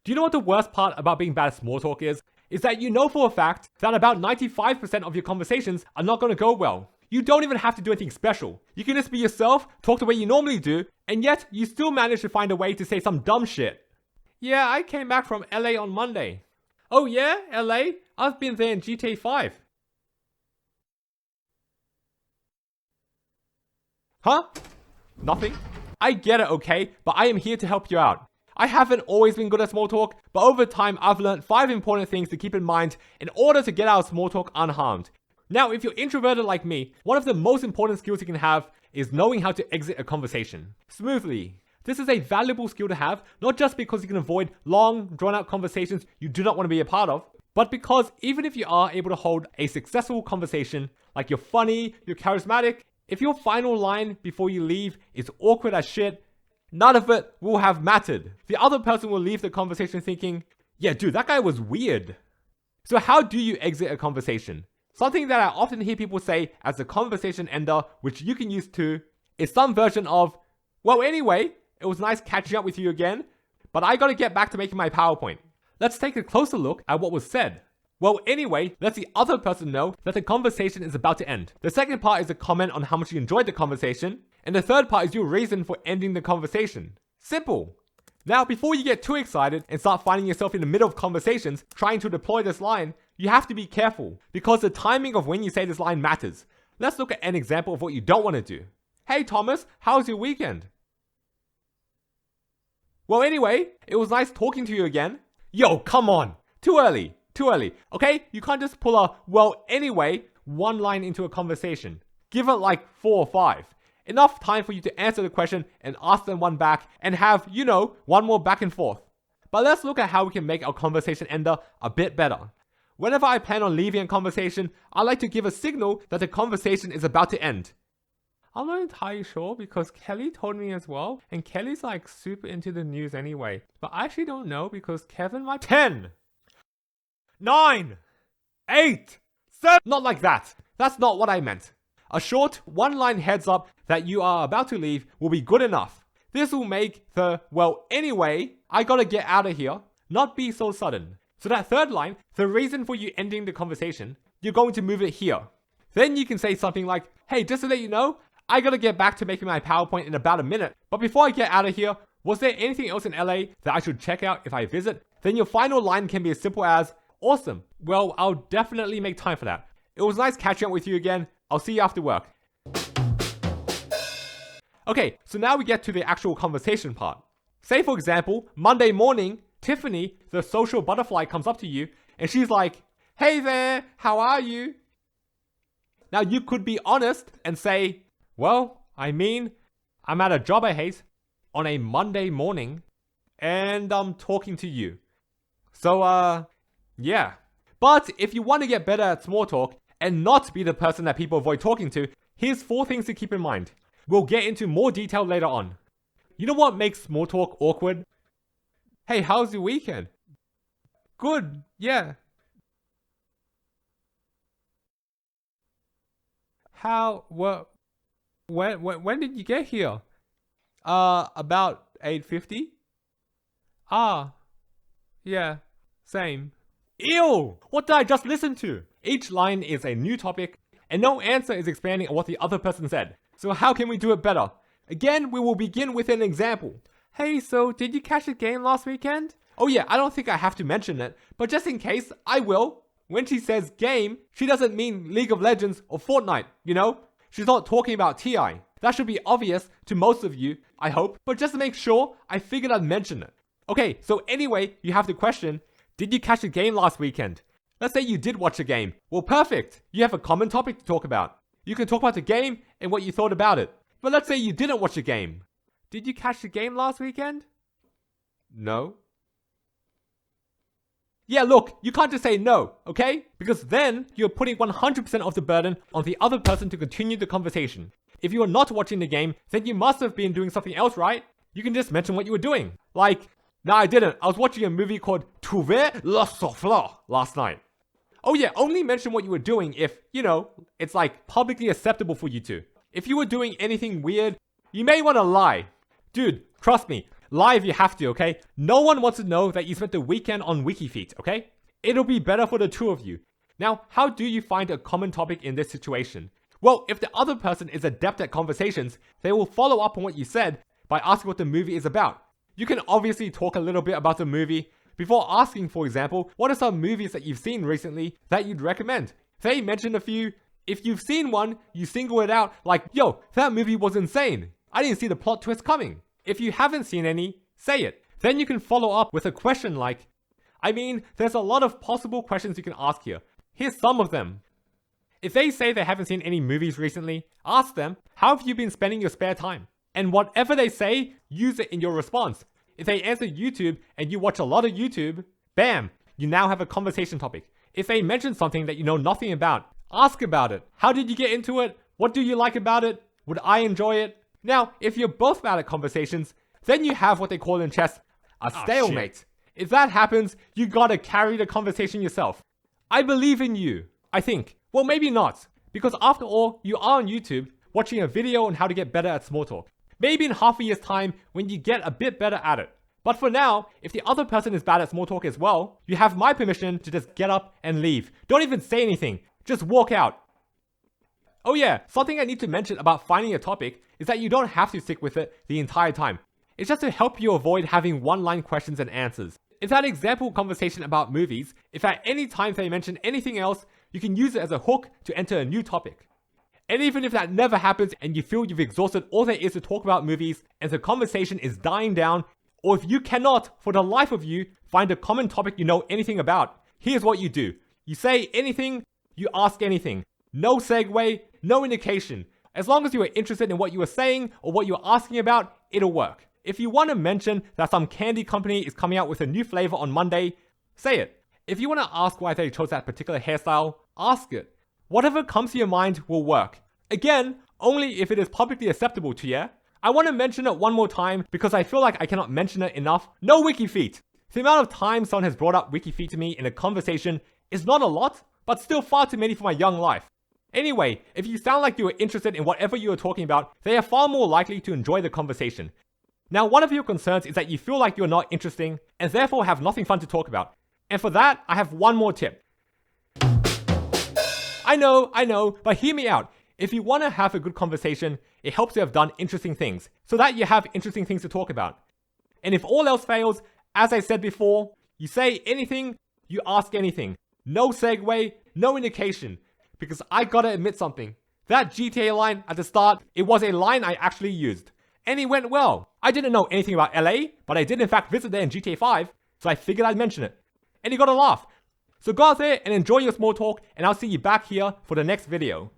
Do you know what the worst part about being bad at small talk is? Is that you know for a fact that about 95% of your conversations are not going to go well. You don't even have to do anything special. You can just be yourself, talk the way you normally do, and yet you still manage to find a way to say some dumb shit. Yeah, I came back from LA on Monday. Oh yeah, LA? I've been there in GTA 5. Huh? Nothing? I get it, okay, but I am here to help you out. I haven't always been good at small talk, but over time I've learned 5 important things to keep in mind in order to get out of small talk unharmed. Now, if you're introverted like me, one of the most important skills you can have is knowing how to exit a conversation smoothly. This is a valuable skill to have, not just because you can avoid long, drawn-out conversations you do not want to be a part of, but because even if you are able to hold a successful conversation, like you're funny, you're charismatic, if your final line before you leave is awkward as shit, none of it will have mattered. The other person will leave the conversation thinking, yeah, dude, that guy was weird. So how do you exit a conversation? Something that I often hear people say as a conversation ender, which you can use too, is some version of, well, anyway, it was nice catching up with you again, but I gotta get back to making my PowerPoint. Let's take a closer look at what was said. Well, anyway, lets the other person know that the conversation is about to end. The second part is a comment on how much you enjoyed the conversation, and the third part is your reason for ending the conversation. Simple. Now, before you get too excited and start finding yourself in the middle of conversations trying to deploy this line, you have to be careful, because the timing of when you say this line matters. Let's look at an example of what you don't want to do. Hey Thomas, how's your weekend? Well, anyway, it was nice talking to you again. Yo, come on. Too early. Okay? You can't just pull a, well, anyway, one line into a conversation. Give it like 4 or 5. Enough time for you to answer the question and ask them one back and have, one more back and forth. But let's look at how we can make our conversation ender a bit better. Whenever I plan on leaving a conversation, I like to give a signal that the conversation is about to end. I'm not entirely sure because Kelly told me as well, and Kelly's like super into the news anyway. But I actually don't know because Kevin might 10, 9, 8, 7. Not like that. That's not what I meant. A short, one-line heads up that you are about to leave will be good enough. This will make the, well, anyway, I gotta get out of here, not be so sudden. So that third line, the reason for you ending the conversation, you're going to move it here. Then you can say something like, hey, just to let you know, I gotta get back to making my PowerPoint in about a minute. But before I get out of here, was there anything else in LA that I should check out if I visit? Then your final line can be as simple as, awesome. Well, I'll definitely make time for that. It was nice catching up with you again. I'll see you after work. Okay, so now we get to the actual conversation part. Say for example, Monday morning, Tiffany, the social butterfly, comes up to you and she's like, hey there, how are you? Now you could be honest and say, well, I'm at a job I hate on a Monday morning and I'm talking to you. So, yeah. But if you want to get better at small talk and not be the person that people avoid talking to, here's 4 things to keep in mind. We'll get into more detail later on. You know what makes small talk awkward? Hey, how's your weekend? Good, yeah. When did you get here? About 8:50. Ah, yeah, same. Ew! What did I just listen to? Each line is a new topic, and no answer is expanding on what the other person said. So how can we do it better? Again, we will begin with an example. Hey, so did you catch the game last weekend? Oh yeah, I don't think I have to mention it, but just in case, I will. When she says game, she doesn't mean League of Legends or Fortnite, She's not talking about TI. That should be obvious to most of you, I hope, but just to make sure, I figured I'd mention it. Okay, so anyway, you have the question, did you catch the game last weekend? Let's say you did watch a game. Well, perfect. You have a common topic to talk about. You can talk about the game and what you thought about it. But let's say you didn't watch a game. Did you catch the game last weekend? No. Yeah, look, you can't just say no, okay? Because then you're putting 100% of the burden on the other person to continue the conversation. If you are not watching the game, then you must have been doing something else, right? You can just mention what you were doing. Like, no, I didn't. I was watching a movie called Trouver le Souffleur last night. Oh yeah, only mention what you were doing if, it's like publicly acceptable for you to. If you were doing anything weird, you may want to lie. Dude, trust me, Lie if you have to, okay? No one wants to know that you spent the weekend on WikiFeet, okay? It'll be better for the two of you. Now, how do you find a common topic in this situation? Well, if the other person is adept at conversations, they will follow up on what you said by asking what the movie is about. You can obviously talk a little bit about the movie before asking, for example, what are some movies that you've seen recently that you'd recommend? They mention a few. If you've seen one, you single it out like, yo, that movie was insane. I didn't see the plot twist coming. If you haven't seen any, say it. Then you can follow up with a question like, I mean, there's a lot of possible questions you can ask here. Here's some of them. If they say they haven't seen any movies recently, ask them, how have you been spending your spare time? And whatever they say, use it in your response. If they answer YouTube and you watch a lot of YouTube, bam, you now have a conversation topic. If they mention something that you know nothing about, ask about it. How did you get into it? What do you like about it? Would I enjoy it? Now, if you're both bad at conversations, then you have what they call in chess a stalemate. If that happens, you gotta carry the conversation yourself. I believe in you, I think. Well, maybe not, because after all, you are on YouTube watching a video on how to get better at small talk. Maybe in half a year's time when you get a bit better at it. But for now, if the other person is bad at small talk as well, you have my permission to just get up and leave. Don't even say anything, just walk out. Oh yeah, something I need to mention about finding a topic is that you don't have to stick with it the entire time. It's just to help you avoid having one-line questions and answers. In that example conversation about movies, if at any time they mention anything else, you can use it as a hook to enter a new topic. And even if that never happens and you feel you've exhausted all there is to talk about movies and the conversation is dying down, or if you cannot, for the life of you, find a common topic you know anything about, here's what you do. You say anything, you ask anything. No segue, no indication. As long as you are interested in what you are saying or what you are asking about, it'll work. If you want to mention that some candy company is coming out with a new flavor on Monday, say it. If you want to ask why they chose that particular hairstyle, ask it. Whatever comes to your mind will work. Again, only if it is publicly acceptable to you. I want to mention it one more time because I feel like I cannot mention it enough. No WikiFeet. The amount of time someone has brought up WikiFeet to me in a conversation is not a lot, but still far too many for my young life. Anyway, if you sound like you are interested in whatever you are talking about, they are far more likely to enjoy the conversation. Now, one of your concerns is that you feel like you're not interesting and therefore have nothing fun to talk about. And for that, I have one more tip. I know, but hear me out. If you want to have a good conversation, it helps to have done interesting things, so that you have interesting things to talk about. And if all else fails, as I said before, you say anything, you ask anything. No segue, no indication. Because I gotta admit something. That GTA line at the start, it was a line I actually used. And it went well. I didn't know anything about LA, but I did in fact visit there in GTA 5, so I figured I'd mention it. And it got a laugh. So go out there and enjoy your small talk, and I'll see you back here for the next video.